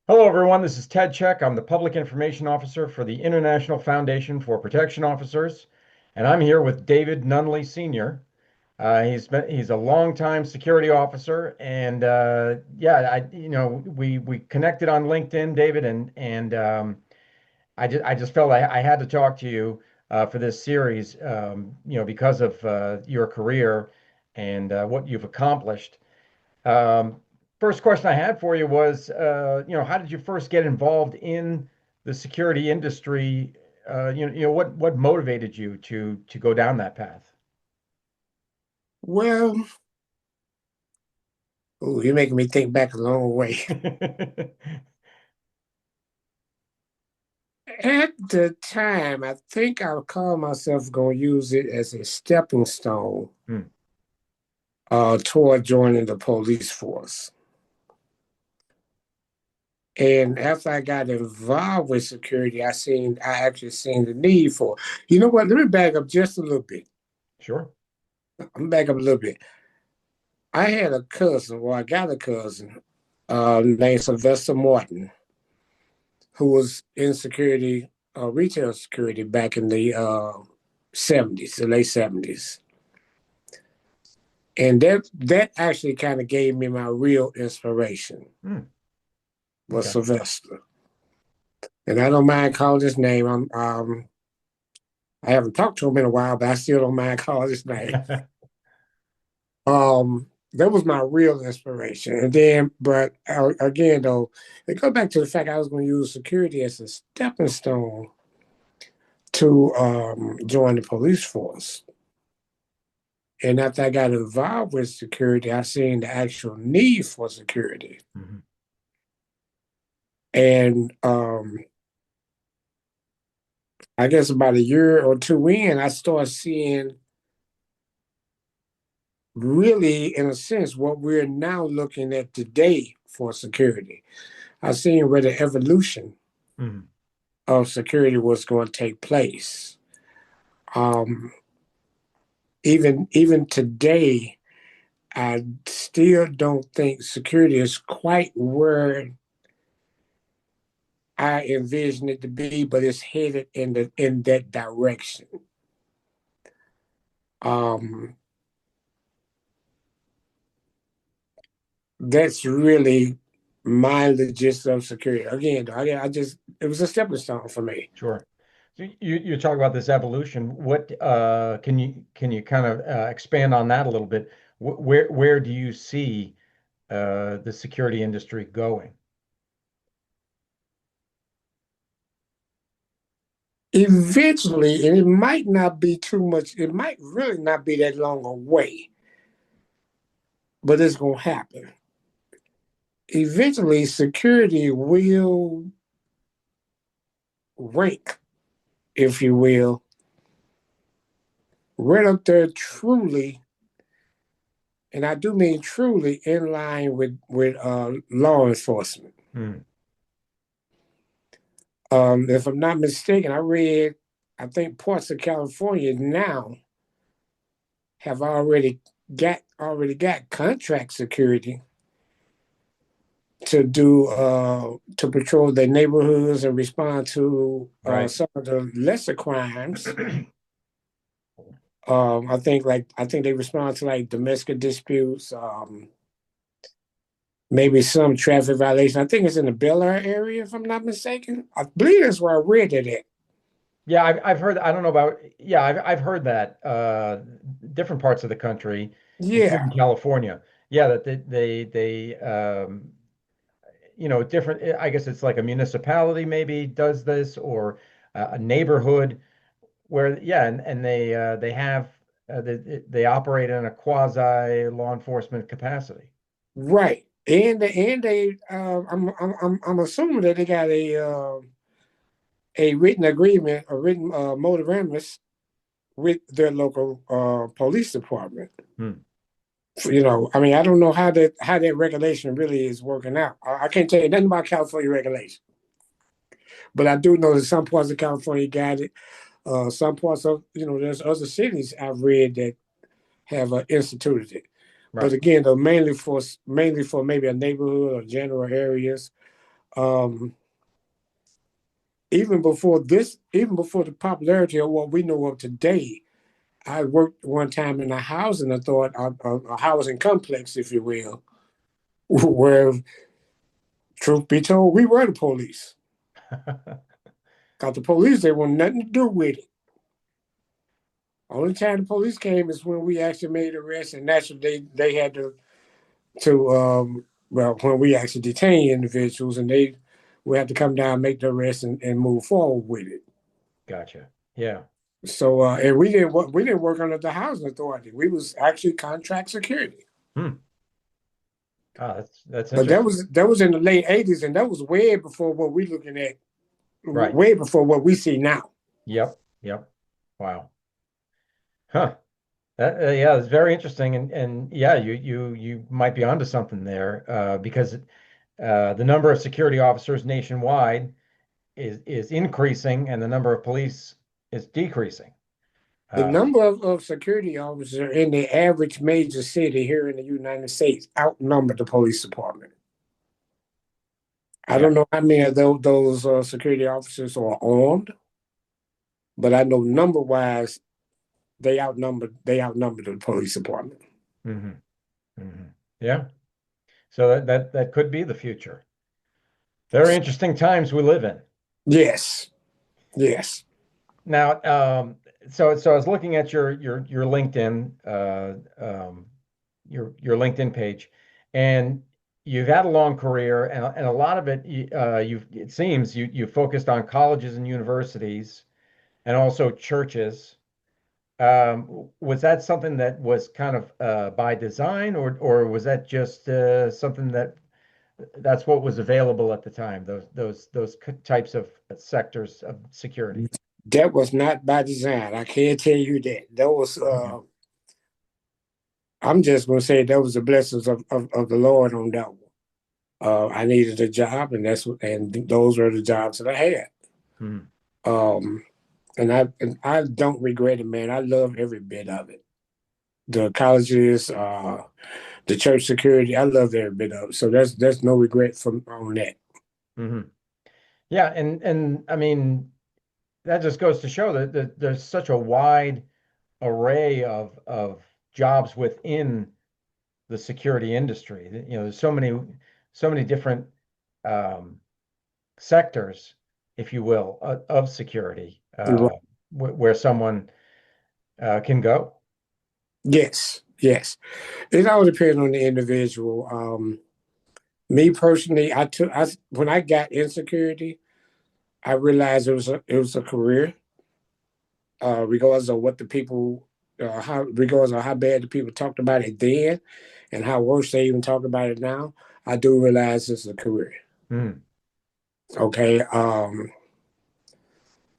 Hello, everyone. This is Ted Czech. I'm the Public Information Officer for the International Foundation for Protection Officers, and I'm here with David Nunley Sr. He's a longtime security officer, and we connected on LinkedIn, David, and I just felt I had to talk to you for this series, because of your career and what you've accomplished. Um, First question I had for you was, how did you first get involved in the security industry? What motivated you to go down that path? Well, ooh, you're making me think back a long way. At the time, I think I would call myself going to use it as a stepping stone Hmm. toward joining the police force. And after I got involved with security, I actually seen the need for. You know what? Let me back up just a little bit. Sure. I'm back up a little bit. I had a cousin, or I got a cousin, named Sylvester Martin, who was in security, retail security back in the 70s, the late 70s. And that actually kind of gave me my real inspiration Hmm. was Okay. Sylvester. And I don't mind calling his name. I haven't talked to him in a while, but I still don't mind calling his name. That was my real inspiration. And then, but again, though, it goes back to the fact I was going to use security as a stepping stone to join the police force. And after I got involved with security, I seen the actual need for security. Mhm. And I guess about a year or two in, I started seeing really, in a sense, what we're now looking at today for security. I seen where the evolution Mhm. of security was going to take place. Um, even today, I still don't think security is quite where I envision it to be, but it's headed in that direction. Um, that's really my logistics of security. Again, though, I just it was a stepping stone for me. Sure. So you talk about this evolution. What can you kind of expand on that a little bit? Where do you see the security industry going? Eventually, and it might not be too much, it might really not be that long away, but it's going to happen. Eventually, security will rank, if you will, right up there truly, and I do mean truly in line with law enforcement. Hmm. If I'm not mistaken, I think parts of California now have already got contract security to do to patrol their neighborhoods and respond to Right. some of the lesser crimes. I think they respond to like domestic disputes, maybe some traffic violation. I think it's in the Bel Air area, if I'm not mistaken. I believe that's where I read it at. Yeah, I've heard. I don't know about. Yeah, I've heard that different parts of the country, including Yeah, California. Yeah, that they different. I guess it's like a municipality maybe does this, or a neighborhood where yeah, and they have they operate in a quasi law enforcement capacity. right. And they, I'm assuming that they got a written agreement, a written motorambulance with their local police department. Hmm. I mean, I don't know how that regulation really is working out. I can't tell you nothing about California regulation, but I do know that some parts of California got it. Some parts of there's other cities I've read that have instituted it. But Right. again, though, mainly for maybe a neighborhood or general areas. Um, even before the popularity of what we know of today, I worked one time in a housing authority, a housing complex, if you will, where, truth be told, we were the police. Because the police, they want nothing to do with it. Only time the police came is when we actually made arrests, and that's what they had to well, when we actually detain individuals, and they we have to come down, make the arrest, and move forward with it. Gotcha. Yeah. So and we didn't work under the housing authority. We was actually contract security. Hmm. Ah, that's But interesting. that was in the late '80s, and that was way before what we're looking at, Right. way before what we see now. Yep. Yep. Wow. Huh. Yeah, it's very interesting, and yeah, you might be onto something there, because the number of security officers nationwide is increasing, and the number of police is decreasing. The Um, number of security officers in the average major city here in the United States outnumber the police department. I yeah. don't know how many of those security officers are armed, but I know number wise they outnumber the police department. Hmm. Hmm. Yeah. So that could be the future. Very interesting times we live in. Yes, yes. Now, so I was looking at your LinkedIn, your LinkedIn page, and you've had a long career, and a lot of it, it seems you focused on colleges and universities, and also churches. Was that something that was kind of by design, or was that just something that's what was available at the time? Those types of sectors of security. That was not by design. I can't tell you that. That was Mhm. I'm just gonna say that was the blessings of the Lord on that one. I needed a job, and those were the jobs that I had. Mhm. Um, and I don't regret it, man. I love every bit of it. The colleges, the church security, I love every bit of it. So there's no regret from on that. Mhm. Yeah, and I mean that just goes to show that there's such a wide array of jobs within the security industry. There's so many different um, sectors, if you will, of security, Right. where someone can go. Yes, yes. It all depends on the individual. Me personally, when I got in security, I realized it was a career, regardless of what the people, how regardless of how bad the people talked about it then, and how worse they even talk about it now. I do realize it's a career. Mm. Okay,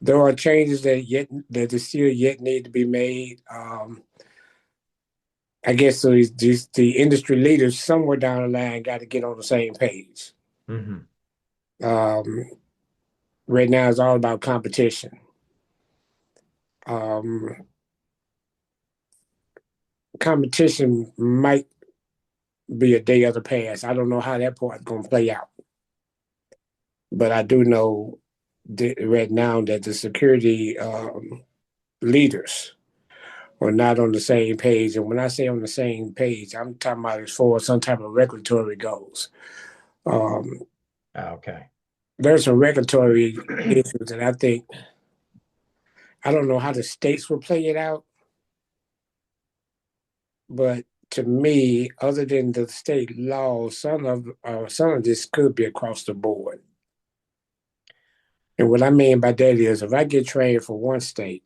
there are changes that still yet need to be made. I guess the industry leaders somewhere down the line got to get on the same page. Hmm. Um, right now, it's all about competition. Um, competition might be a day of the past. I don't know how that part is going to play out, but I do know that right now that the security leaders are not on the same page. And when I say on the same page, I'm talking about as far as some type of regulatory goes. Um, Okay. there's some regulatory issues that I don't know how the states will play it out, but to me, other than the state laws, some of this could be across the board. And what I mean by that is, if I get trained for one state,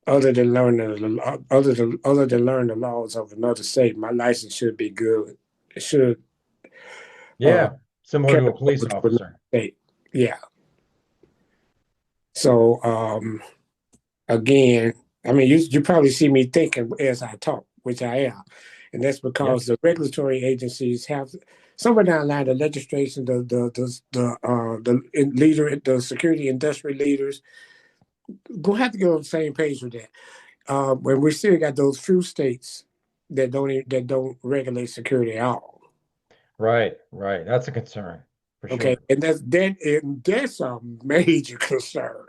other than learn the laws of another state, my license should be good. It should uh, Yeah, similar carry to a police over to another officer. state. Yeah. So again, I mean, you probably see me thinking as I talk, which I am, and that's Yeah. because the regulatory agencies have somewhere down the line, the legislation, the leader, the security industry leaders, gonna have to get on the same page with that. When we still got those few states that don't regulate security at all. Right, right. That's a concern for Okay, sure. and that's a major concern.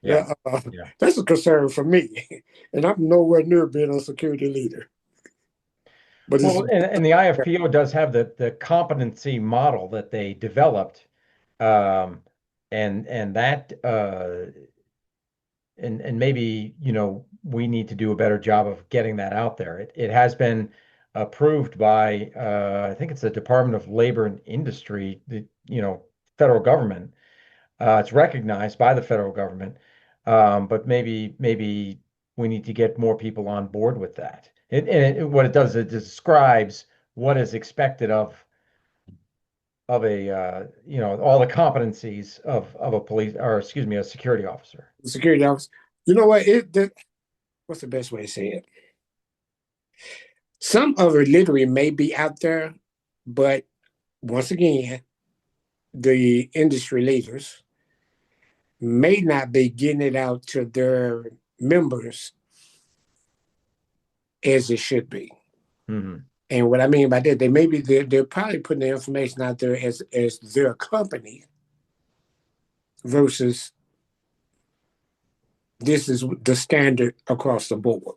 Yeah. Yeah, Yeah. that's a concern for me, and I'm nowhere near being a security leader. But it's Well, and the IFPO does have the competency model that they developed, um, and that and maybe we need to do a better job of getting that out there. It has been approved by I think it's the Department of Labor and Industry, the federal government. It's recognized by the federal government, but maybe we need to get more people on board with that. What it does, it describes what is expected of a all the competencies of a police or excuse me a security officer. security officer. You know what? What's the best way to say it? Some of it literally may be out there, but once again, the industry leaders may not be getting it out to their members as it should be. Hmm. And what I mean by that, they're probably putting the information out there as their company versus this is the standard across the board.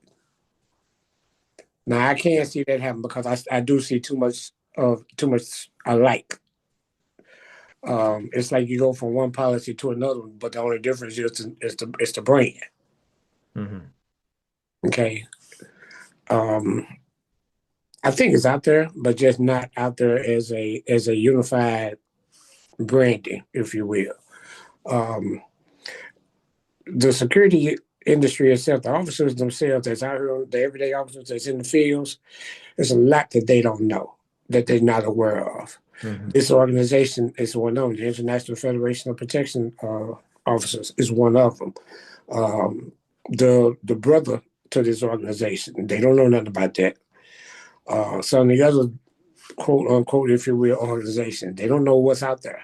Now I Yeah. can't see that happen because I do see too much alike. It's like you go from one policy to another, but the only difference is the brand. Hmm. Okay. Um, I think it's out there, but just not out there as a unified branding, if you will. Um, the security industry itself, the officers themselves that's out here, the everyday officers that's in the fields, there's a lot that they don't know, that they're not aware of. Hmm. This organization is one of them. The International Federation of Protection Officers is one of them. Um, the brother to this organization, they don't know nothing about that. Some of the other quote unquote, if you will, organizations, they don't know what's out there.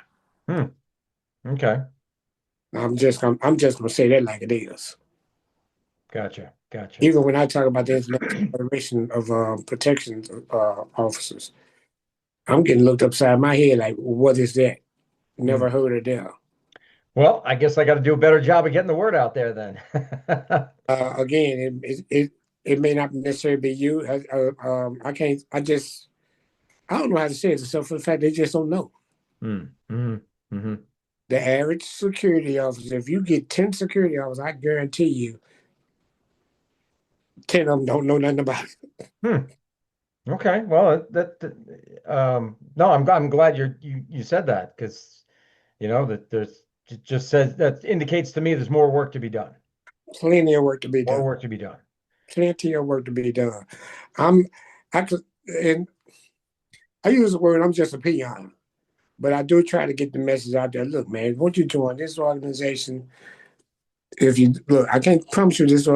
Hmm. Okay. I'm just gonna say that like it is. Gotcha. Gotcha. Even when I talk about the International Federation of Protection Officers, I'm getting looked upside my head like, what is that? Hmm. Never heard of them. Well, I guess I got to do a better job of getting the word out there then. Again, it may not necessarily be you. I can't. I don't know how to say it. Except for the fact they just don't know. Mm, hmm. Hmm. The average security officer, if you get 10 security officers, I guarantee you 10 of them don't know nothing about it. Hmm. Okay. Well, no, I'm glad you said that because that there's it just says that indicates to me there's more work to be done. Plenty of work to be More done. work to be done. Plenty of work to be done. I'm I could and I use the word I'm just a peon, but I do try to get the message out there. Look, man, once you join this organization, if you look, I can't promise you this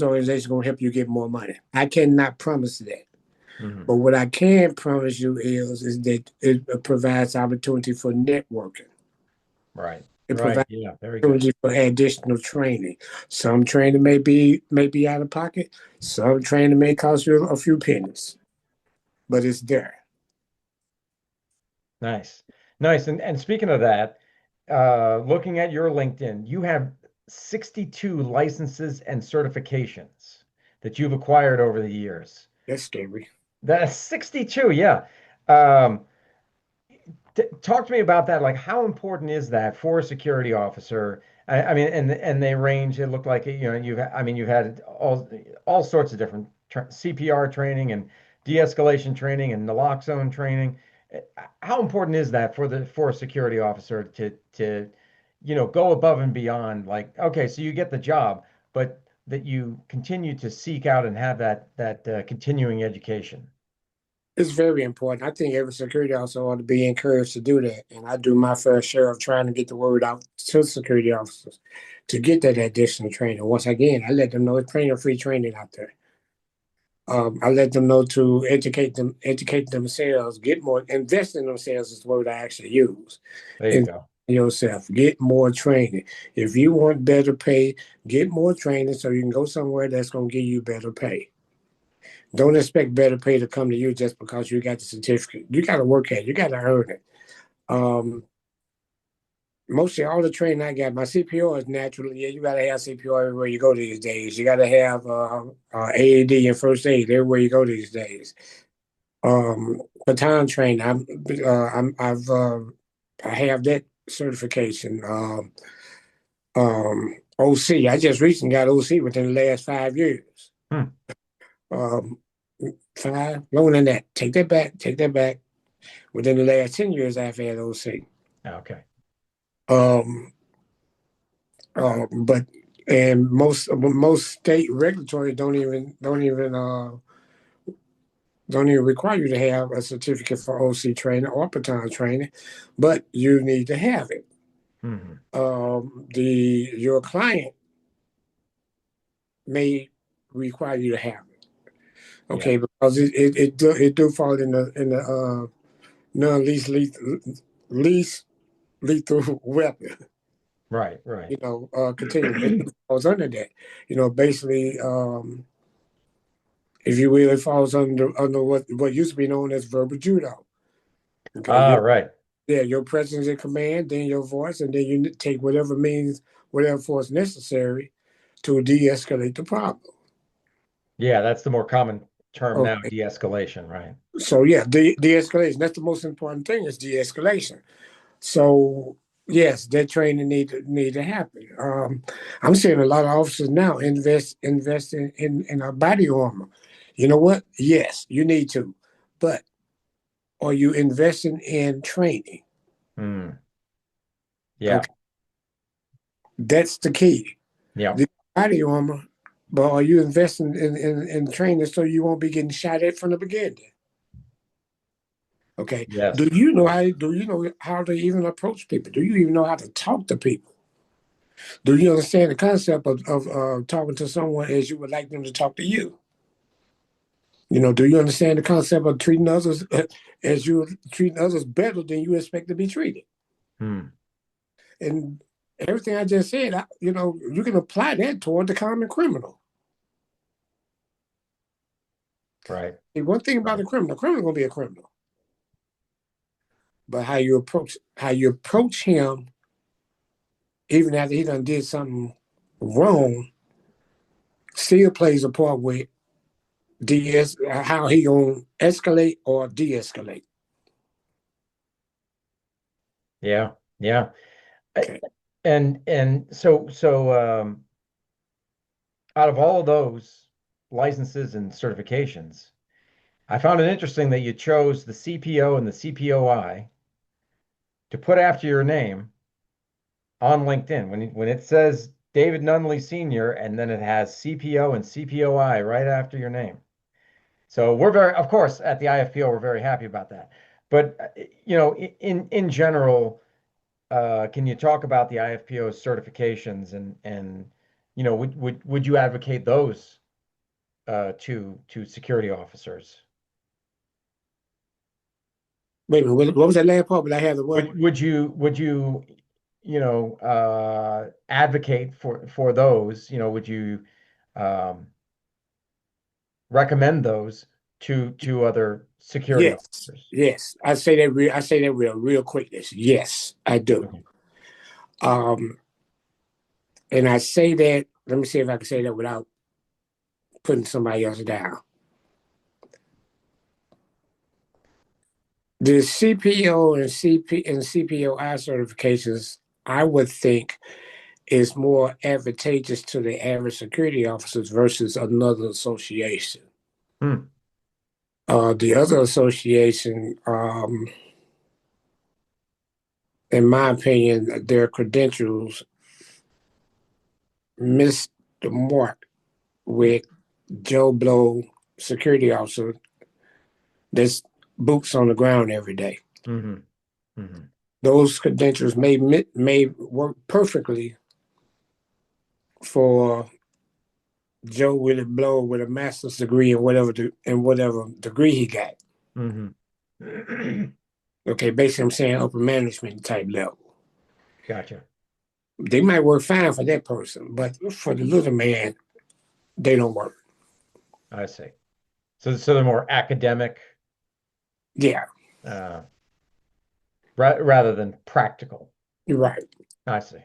organization is gonna help you get more money. I cannot promise that. Hmm. But what I can promise you is that it provides opportunity for networking. Right. It Right. provides Yeah. Very good. opportunity for additional training. Some training may be out of pocket. Some training may cost you a few pennies, but it's there. Nice. Nice. And speaking of that, looking at your LinkedIn, you have 62 licenses and certifications that you've acquired over the years. That's scary. That's 62, yeah. Um, Talk to me about that. Like, how important is that for a security officer? I mean, and they range. It looked like I mean, you've had all sorts of different CPR training and de-escalation training and naloxone training. How important is that for a security officer to go above and beyond? Like, okay, so you get the job, but that you continue to seek out and have that continuing education. It's very important. I think every security officer ought to be encouraged to do that. And I do my fair share of trying to get the word out to security officers to get that additional training. Once again, I let them know it's plenty of free training out there. I let them know to educate themselves, get more, invest in themselves is the word I actually use. There you Invest go. in yourself, get more training. If you want better pay, get more training so you can go somewhere that's going to give you better pay. Don't expect better pay to come to you just because you got the certificate. You got to work at it. You got to earn it. Um, Mostly all the training I got, my CPO is naturally, yeah, you got to have CPO everywhere you go these days. You got to have AAD and first aid everywhere you go these days. Baton training, I have that certification. OC, I just recently got OC within the last 5 years. Hmm. Um, Five, longer than that. Take that back. Take that back. Within the last 10 years, I've had OC. Okay. Um, but and most state regulatory don't even require you to have a certificate for OC training or baton training, but you need to have it. Hmm. The your client may require you to have it. Yeah. Okay, because it do fall in the non least lethal weapon. Right. Right. Continuum. It falls under that. Basically, if you will, it falls under what used to be known as verbal judo. Okay, Ah, right. your presence in command, then your voice, and then you take whatever force necessary to de-escalate the problem. Yeah, that's the more common term now, Okay, de-escalation, right? so yeah, de-escalation. That's the most important thing is de-escalation. So yes, that training need to happen. I'm seeing a lot of officers now invest in a body armor. You know what? Yes, you need to, but are you investing in training? Hmm. Yeah. Okay, that's the key. Yeah. The body armor, but are you investing in training so you won't be getting shot at from the beginning? Okay. Yes. Do you know how to even approach people? Do you even know how to talk to people? Do you understand the concept of talking to someone as you would like them to talk to you? Do you understand the concept of treating others as you treating others better than you expect to be treated? Hmm. And everything I just said, you can apply that toward the common criminal. Right. See, one thing about Right. a criminal gonna be a criminal, but how you approach him, even after he done did something wrong, still plays a part with how he gonna escalate or de-escalate. Yeah. Yeah. I- Okay. and so out of all of those licenses and certifications, I found it interesting that you chose the CPO and the CPOI to put after your name on LinkedIn. When it says David Nunley Sr. and then it has CPO and CPOI right after your name. So we're very, of course, at the IFPO, we're very happy about that. But in general, can you talk about the IFPO's certifications and would you advocate those to security officers? Wait a minute, what was that last part? But I have the what? Would you advocate for those? Would you um, recommend those to other security Yes, officers? yes. I say that real quickness. Yes, I do. Okay. Um, and I say that. Let me see if I can say that without putting somebody else down. The CPO and CPOI certifications, I would think, is more advantageous to the average security officers versus another association. Hmm. The other association, in my opinion, their credentials missed the mark with Joe Blow security officer that's boots on the ground every day. Hmm. Hmm. Those credentials may work perfectly for Joe Willie Blow with a master's degree in whatever degree he got. Hmm. Okay, basically I'm saying upper management type level. Gotcha. They might work fine for that person, but for the little man, they don't work. I see. So they're more academic, Yeah, uh, rather than practical. you're right. I see.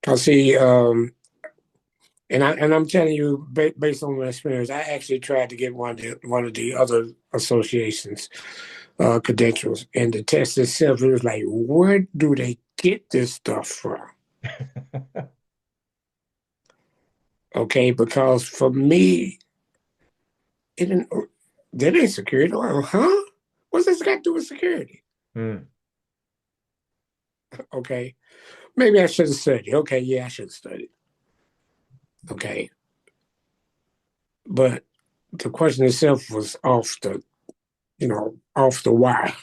I see, and I'm telling you, based on my experience, I actually tried to get one of the other associations credentials, and the test itself, it was like, where do they get this stuff from? Okay, because for me, it didn't. That ain't security. Huh? What's this got to do with security? Hmm. Okay, maybe I should have studied. Okay, yeah, I should have studied. Okay, but the question itself was off the wire,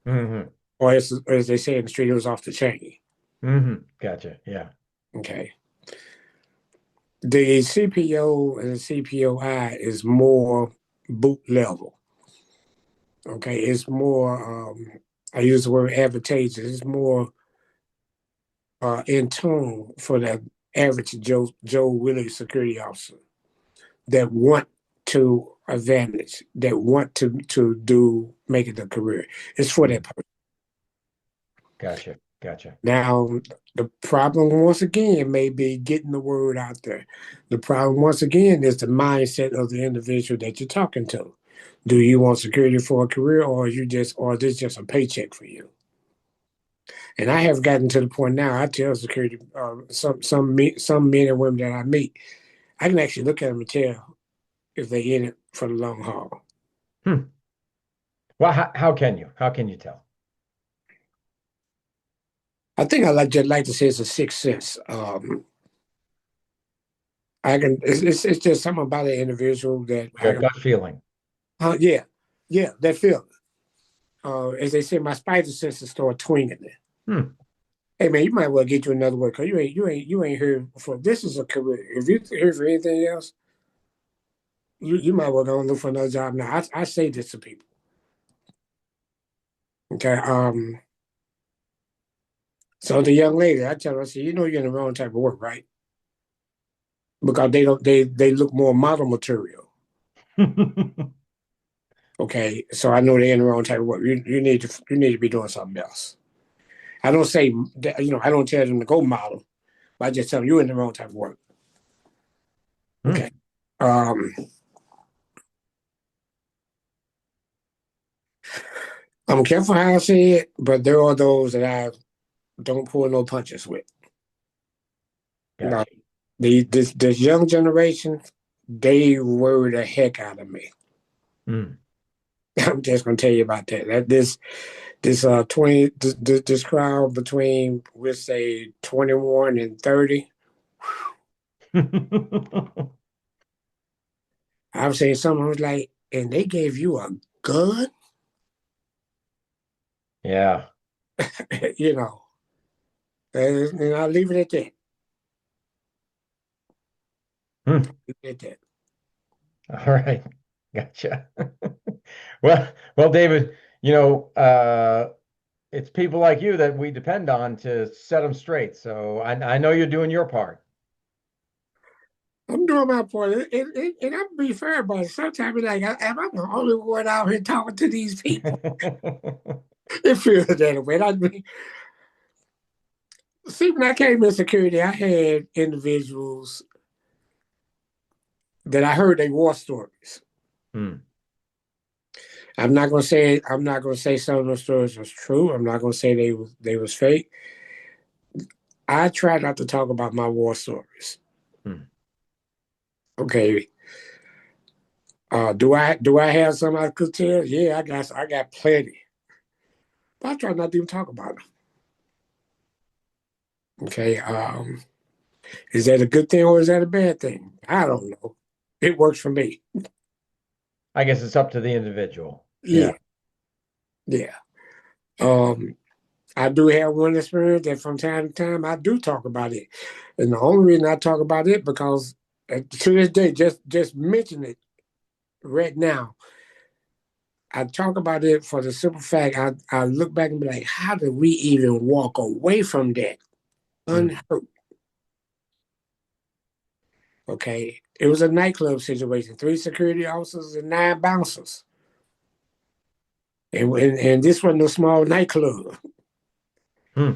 Hmm. or as they say in the street, it was off the chain. Hmm. Gotcha. Yeah. Okay, the CPO and the CPOI is more boot level. Okay, it's more. I use the word advantageous. It's more in tune for the average Joe Willie security officer that want to advantage, that want to do make it a career. It's for that Mm. person. Gotcha. Gotcha. Now, the problem once again may be getting the word out there. The problem once again is the mindset of the individual that you're talking to. Do you want security for a career, or is this just a paycheck for you? And I have gotten to the point now. I tell security, some men and women that I meet, I can actually look at them and tell if they're in it for the long haul. Hmm. Well, how can you? How can you tell? I think I just like to say it's a sixth sense. I can. It's just something about an individual that Like I a can. gut feeling. Yeah, yeah, that feeling. As they say, my spider senses start twinging it. Hmm. Hey man, you might well get you another work because you ain't here for this is a career. If you here for anything else, you might well go and look for another job. Now I say this to people. Okay. So the young lady, I tell her, I say, you know you're in the wrong type of work, right? Because they look more model material. Okay. So I know they're in the wrong type of work. You need to be doing something else. I don't say that, I don't tell them to go model, but I just tell them you're in the wrong type of work. Hmm. Okay. Um, I'm careful how I say it, but there are those that I don't pull no punches with. No, Gotcha. this young generation, they worry the heck out of me. Hmm. I'm just gonna tell you about that. This crowd between we'll say 21 and 30. I've seen someone who's like, and they gave you a gun, Yeah. you know, and I'll leave it at that. Hmm. Leave it at that. All right. Gotcha. Well, David, it's people like you that we depend on to set them straight. So I know you're doing your part. I'm doing my part, and I'm be fair about it. Sometimes it's like, am I the only one out here talking to these people? It feels that way. I mean, see, when I came in security, I had individuals that I heard their war stories. Hmm. I'm not gonna say some of those stories was true. I'm not gonna say they was fake. I try not to talk about my war stories. Hmm. Okay. Do I have some I could tell? Yeah, I got plenty. But I try not to even talk about them. Okay. Is that a good thing or is that a bad thing? I don't know. It works for me. I guess it's up to the individual. Yeah. Yeah, yeah. Um, I do have one experience that from time to time I do talk about it, and the only reason I talk about it because to this day, just mention it right now. I talk about it for the simple fact I look back and be like, how did we even walk away from that Hmm. unhurt? Okay, it was a nightclub situation. 3 security officers and 9 bouncers, and this wasn't no small nightclub. Hmm.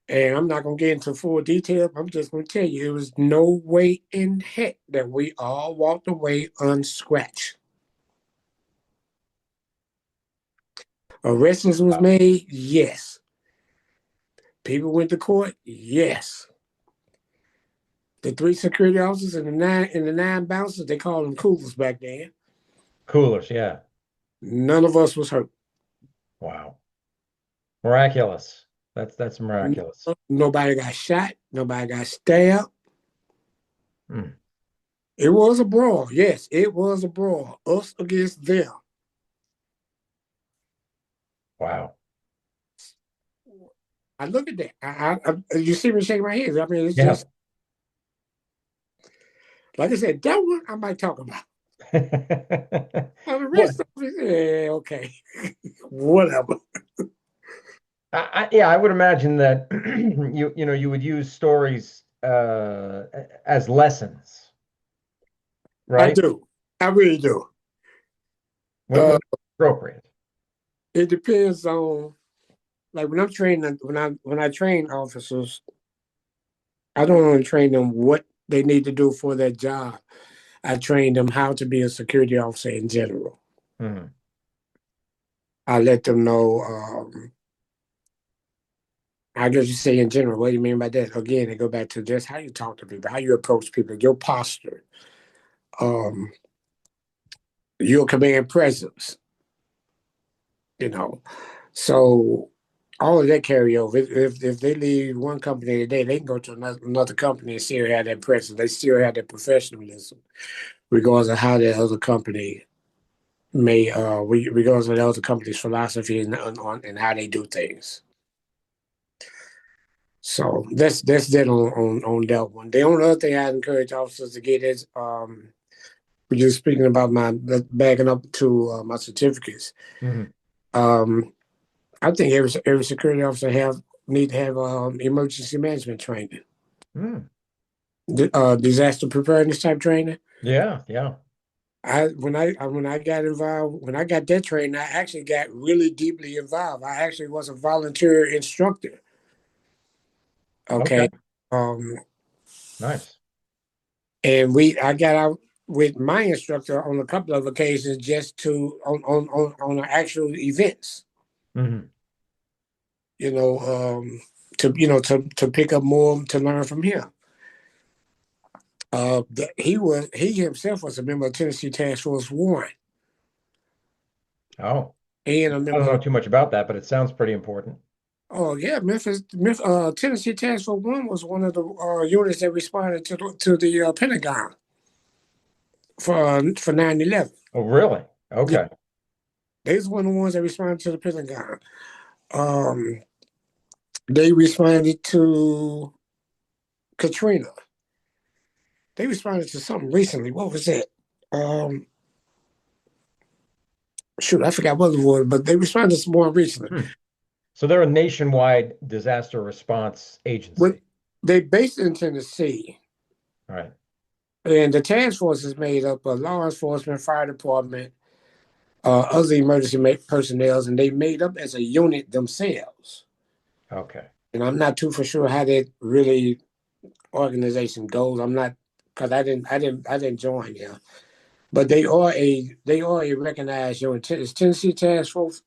And I'm not gonna get into full detail. I'm just gonna tell you, it was no way in heck that we all walked away unscratched. Arrests was Wow. made, yes. People went to court, yes. The 3 security officers and the nine bouncers, they called them coolers back then. Coolers, yeah. None of us was hurt. Wow. Miraculous. That's miraculous. Nobody got shot. Nobody got stabbed. Hmm. It was a brawl. Yes, it was a brawl. Us against them. Wow. I look at that. You see me shaking my head. I mean, it's Yeah. just like I said. That one I might talk about. Now, the Yeah. rest of it, yeah, okay, whatever. Yeah, I would imagine that you would use stories as lessons, I right? do. I really do. When Uh, appropriate. it depends on like when I'm training when I train officers, I don't only train them what they need to do for their job. I train them how to be a security officer in general. Hmm. I let them know. I guess you say in general. What do you mean by that? Again, it go back to just how you talk to people, how you approach people, your posture, um, your command presence. You know, so all of that carry over. If they leave one company today, they can go to another company and still have that presence. They still have that professionalism, regardless of how that other company may, regardless of the other company's philosophy and how they do things. So that's that on that one. The only other thing I encourage officers to get is we're just speaking about my backing up to my certificates. Hmm. Um, I think every security officer have need to have emergency management training, Hmm. disaster preparedness type training. Yeah, yeah. When I got involved when I got that training, I actually got really deeply involved. I actually was a volunteer instructor. Okay. Okay, um, Nice. and I got out with my instructor on a couple of occasions just to on the actual events. Hmm. You know, to pick up more to learn from him. He himself was a member of Tennessee Task Force One, Oh, and a I don't member know of too much about that, but it sounds pretty important. oh yeah, Tennessee Task Force One was one of the units that responded to the Pentagon for 9/11. Oh, really? Yeah, Okay. they was one of the ones that responded to the Pentagon. Um, they responded to Katrina. They responded to something recently. What was that? Um, Shoot, I forgot what it was, but they responded to some more recently. Hmm. So they're a nationwide disaster response When agency. they based in Tennessee, All right. and the task force is made up of law enforcement, fire department, other emergency personnel, and they made up as a unit themselves. Okay. And I'm not too for sure how that really organization goes. I'm not because I didn't join here, but they are a recognized unit. It's Tennessee Task Force.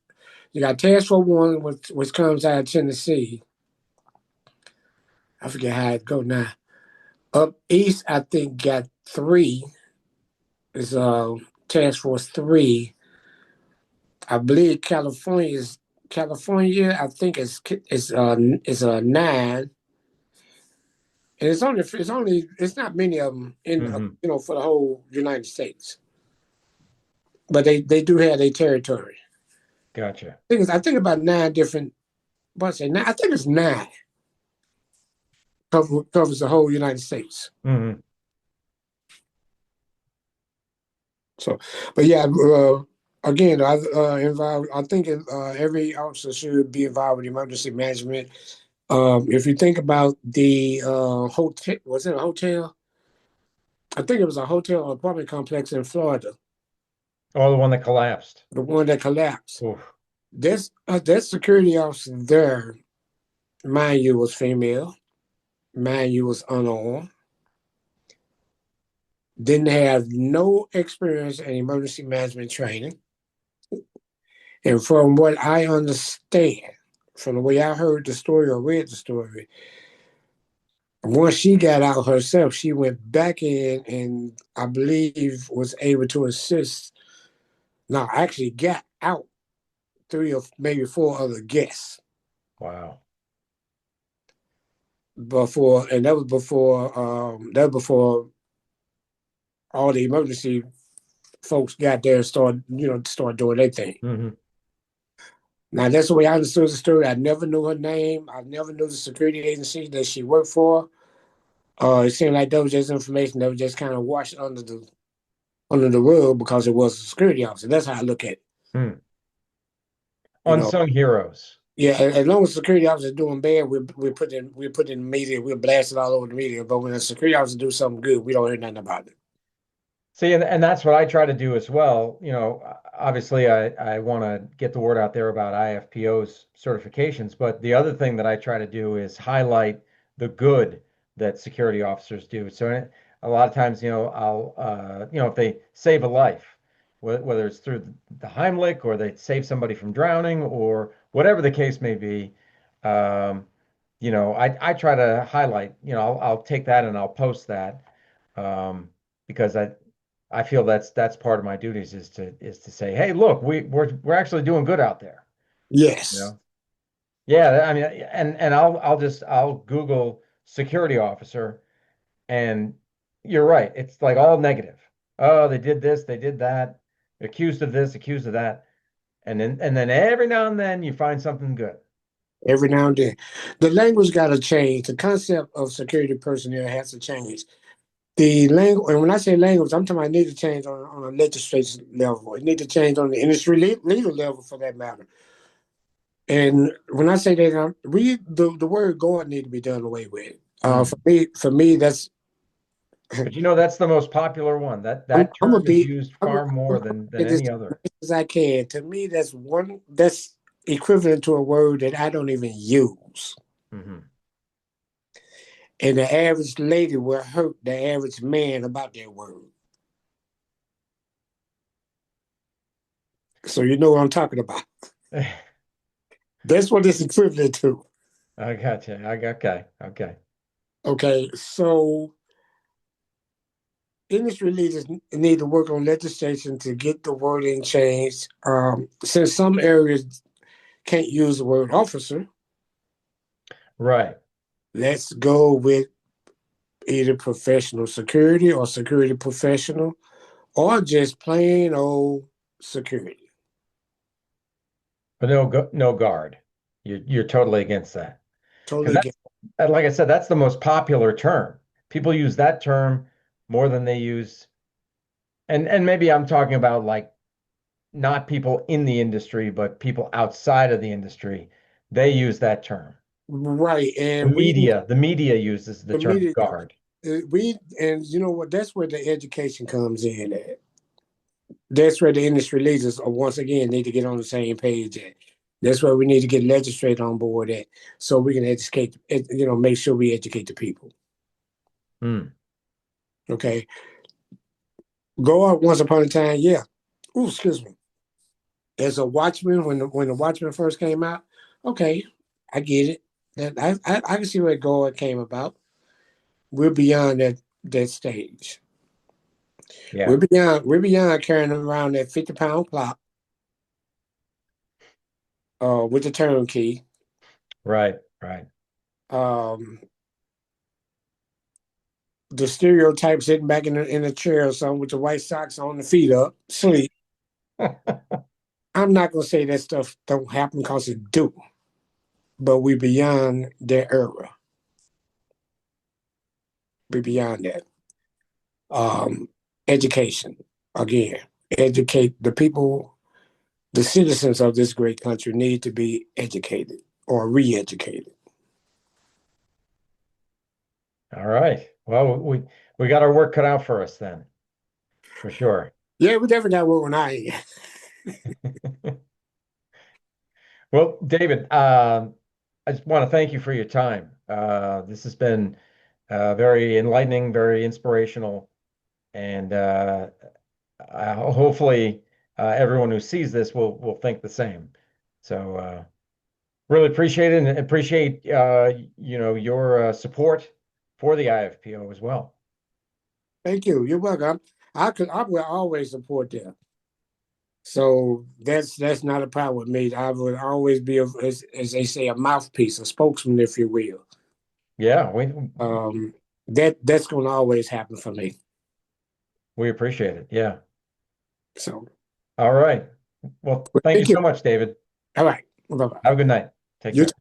You got Task Force One, which comes out of Tennessee. I forget how it go now. Up east, I think got three. Is Task Force Three. I believe California. I think is a nine, and it's not many of them in Hmm. for the whole United States, but they do have their territory. Gotcha. I think about nine different. What's it? I think it's nine covers the whole United States. Hmm. So, but yeah, again, I involved. I think every officer should be involved with emergency management. If you think about the hotel, was it a hotel? I think it was a hotel or apartment complex in Florida, Oh, the one that collapsed. the one that collapsed. Oof. That security officer there, mind you, was female, mind you, was unarmed, didn't have no experience in emergency management training. And from what I understand, from the way I heard the story or read the story, once she got out herself, she went back in and I believe was able to assist. Now, actually got out three or maybe four other guests Wow. before, and that was before all the emergency folks got there and start doing their thing. Hmm. Now that's the way I understood the story. I never knew her name. I never knew the security agency that she worked for. It seemed like that was just information that was just kind of washed under the rug because it was a security officer. That's how I look at it. Hmm. You know, Unsung heroes. yeah. As long as security officers doing bad, we put in the media, we blast it all over the media. But when a security officer do something good, we don't hear nothing about it. See, and that's what I try to do as well. Obviously, I want to get the word out there about IFPO's certifications, but the other thing that I try to do is highlight the good that security officers do. So a lot of times, if they save a life, whether it's through the Heimlich or they save somebody from drowning or whatever the case may be, um, I try to highlight, I'll take that and I'll post that because I feel that's part of my duties is to say, hey, look, we're actually doing good out there. You Yes, know? Yeah, I mean, and I'll Google security officer, and you're right. It's like all negative. Oh, they did this, they did that, accused of this, accused of that, and then every now and then you find something good. every now and then, the language got to change. The concept of security personnel has to change. The language, and when I say language, I'm talking about it need to change on a legislation level. It need to change on the industry leader level for that matter. And when I say that, the word "God" need to be done away with. Hmm. For me, that's But that's the most popular one. That I'm, that I'm term gonna is be used I'm gonna, far more I'm than gonna than say this any as other. nice as I can. To me, that's equivalent to a word that I don't even use. Hmm. And the average lady will hurt the average man about that word. So you know what I'm talking about. That's what it's equivalent to. I got you. Okay. Okay. Okay, so industry leaders need to work on legislation to get the wording changed. Since some areas can't use the word officer, Right. let's go with either professional security or security professional or just plain old security. But no guard. You're totally against that. Because Totally get like I said, that's the most popular term. People use that term more than they use, and maybe I'm talking about like not people in the industry, but people outside of the industry. They use that term. right. The And media, the media uses the term immediately guard. and you know what? That's where the education comes in at. That's where the industry leaders are once again need to get on the same page at. That's where we need to get legislate on board at, so we can educate. Make sure we educate the people. Hmm. Okay, go up once upon a time. Yeah. Oh, excuse me. As a Watchman, when the Watchman first came out, okay, I get it. That I can see where God came about. We're beyond that stage. Yeah. We're beyond carrying around that 50-pound clock with the turnkey. Right. Right. Um, the stereotype sitting back in a chair or something with the white socks on, the feet up, sleep. I'm not gonna say that stuff don't happen because it do, but we beyond that era. We beyond that. Um, Education again. Educate the people. The citizens of this great country need to be educated or re-educated. All right. Well, we got our work cut out for us then, for sure. Yeah, we definitely got work on our end. Well, David, I just want to thank you for your time. This has been very enlightening, very inspirational, and hopefully everyone who sees this will think the same. So really appreciate it and appreciate your support for the IFPO as well. Thank you. You're welcome. I will always support them. So that's not a problem with me. I would always be, as they say, a mouthpiece, a spokesman, if you will. Yeah, Um, that's going to always happen for me. we appreciate it. Yeah. So, All right. Well, well, thank you thank you. so much, David. All right. Bye bye. Have a good night. Take You care.